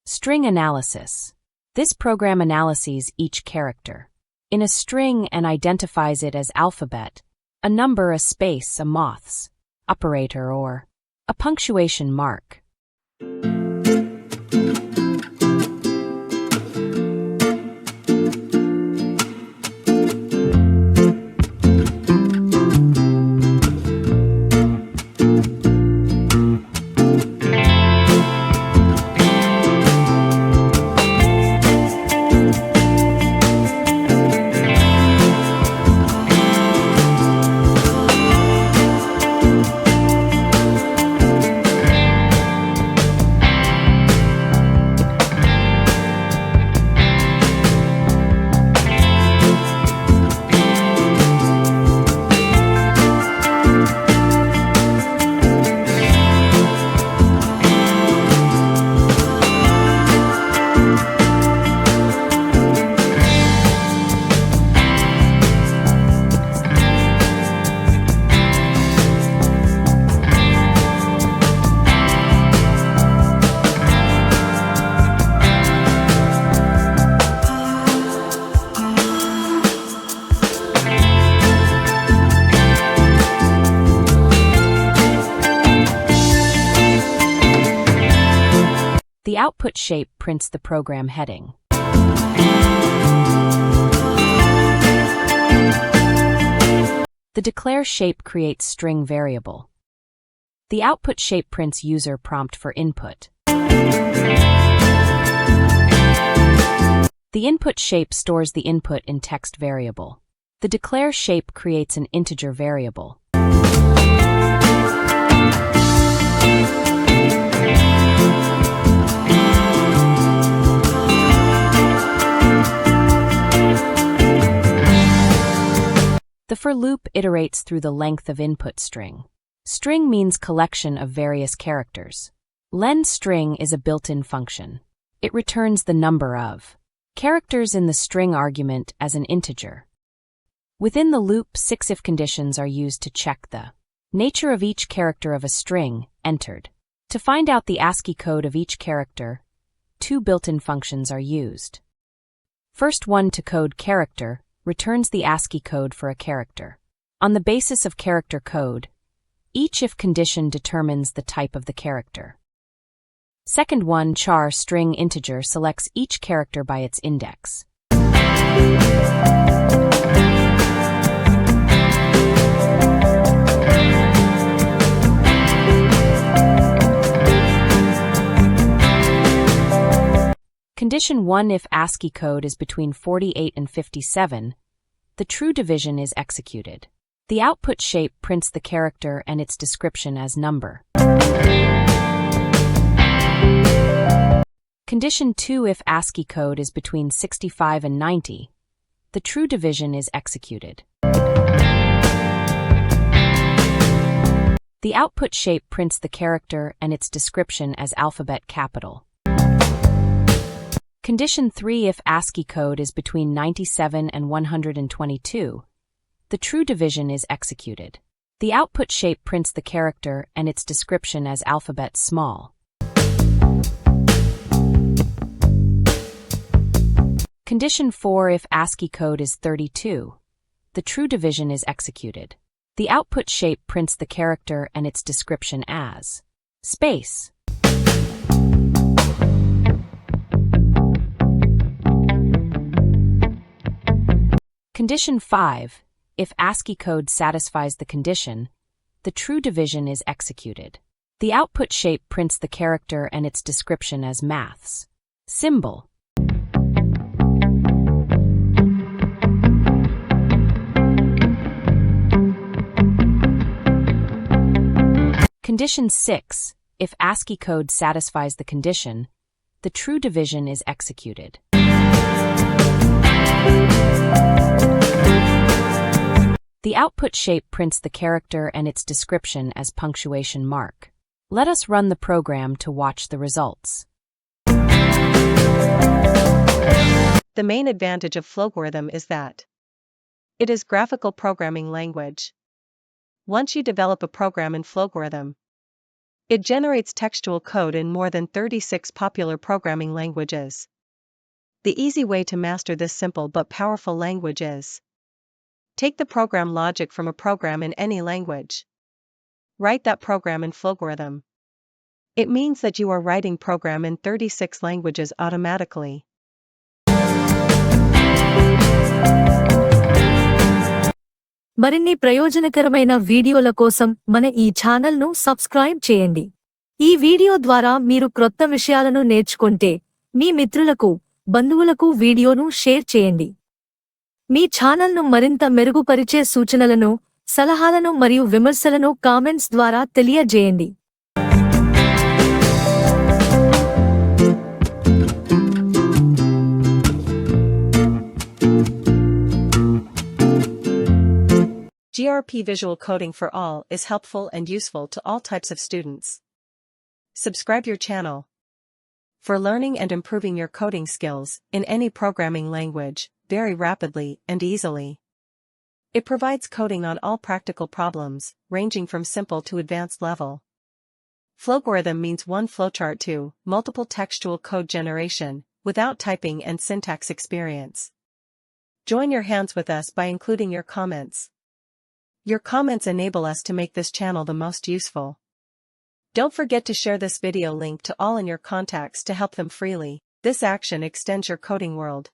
String analysis. This program analyses each character in a string and identifies it as alphabet, a number, a space, a Moths operator, or a punctuation mark. The output shape prints the program heading. The declare shape creates string variable. The output shape prints user prompt for input. The input shape stores the input in text variable. The declare shape creates an integer variable. The for loop iterates through the length of input string. String means collection of various characters. Len string is a built-in function. It returns the number of characters in the string argument as an integer. Within the loop, 6 if conditions are used to check the nature of each character of a string entered. To find out the ASCII code of each character, 2 built-in functions are used. First one to code character returns the ASCII code for a character. On the basis of character code, each if condition determines the type of the character. Second one, char string integer, selects each character by its index. Condition 1, if ASCII code is between 48 and 57, the true division is executed. The output shape prints the character and its description as number. Condition 2, if ASCII code is between 65 and 90, the true division is executed. The output shape prints the character and its description as alphabet capital. Condition 3, if ASCII code is between 97 and 122, the true division is executed. The output shape prints the character and its description as alphabet small. Condition 4, if ASCII code is 32, the true division is executed. The output shape prints the character and its description as space. Condition 5, if ASCII code satisfies the condition, the true division is executed. The output shape prints the character and its description as maths symbol. Condition 6, if ASCII code satisfies the condition, the true division is executed. The output shape prints the character and its description as punctuation mark. Let us run the program to watch the results. The main advantage of Flowgorithm is that it is graphical programming language. Once you develop a program in Flowgorithm, It generates textual code in more than 36 popular programming languages. The easy way to master this simple but powerful language is: take the program logic from a program in any language. Write that program in Flowgorithm. It means that you are writing program in 36 languages automatically. మరిన్ని ప్రయోజనకరమైన వీడియోల కోసం మన ఈ ఛానల్ను subscribe చేయండి. ఈ video ద్వారా మీరు క్రొత్త విషయాలను నేర్చుకుంటే మీ మిత్రులకు, బంధువులకు వీడియోను షేర్ చేయండి. మీ ఛానల్ను మరింత మెరుగుపరిచే సూచనలను, సలహాలను మరియు విమర్శలను కామెంట్స్ ద్వారా తెలియజేయండి. GRP Visual Coding for All is helpful and useful to all types of students. Subscribe your channel for learning and improving your coding skills in any programming language very rapidly and easily. It provides coding on all practical problems, ranging from simple to advanced level. Flowgorithm means one flowchart to multiple textual code generation without typing and syntax experience. Join your hands with us by including your comments. Your comments enable us to make this channel the most useful. Don't forget to share this video link to all in your contacts to help them freely. This action extends your coding world.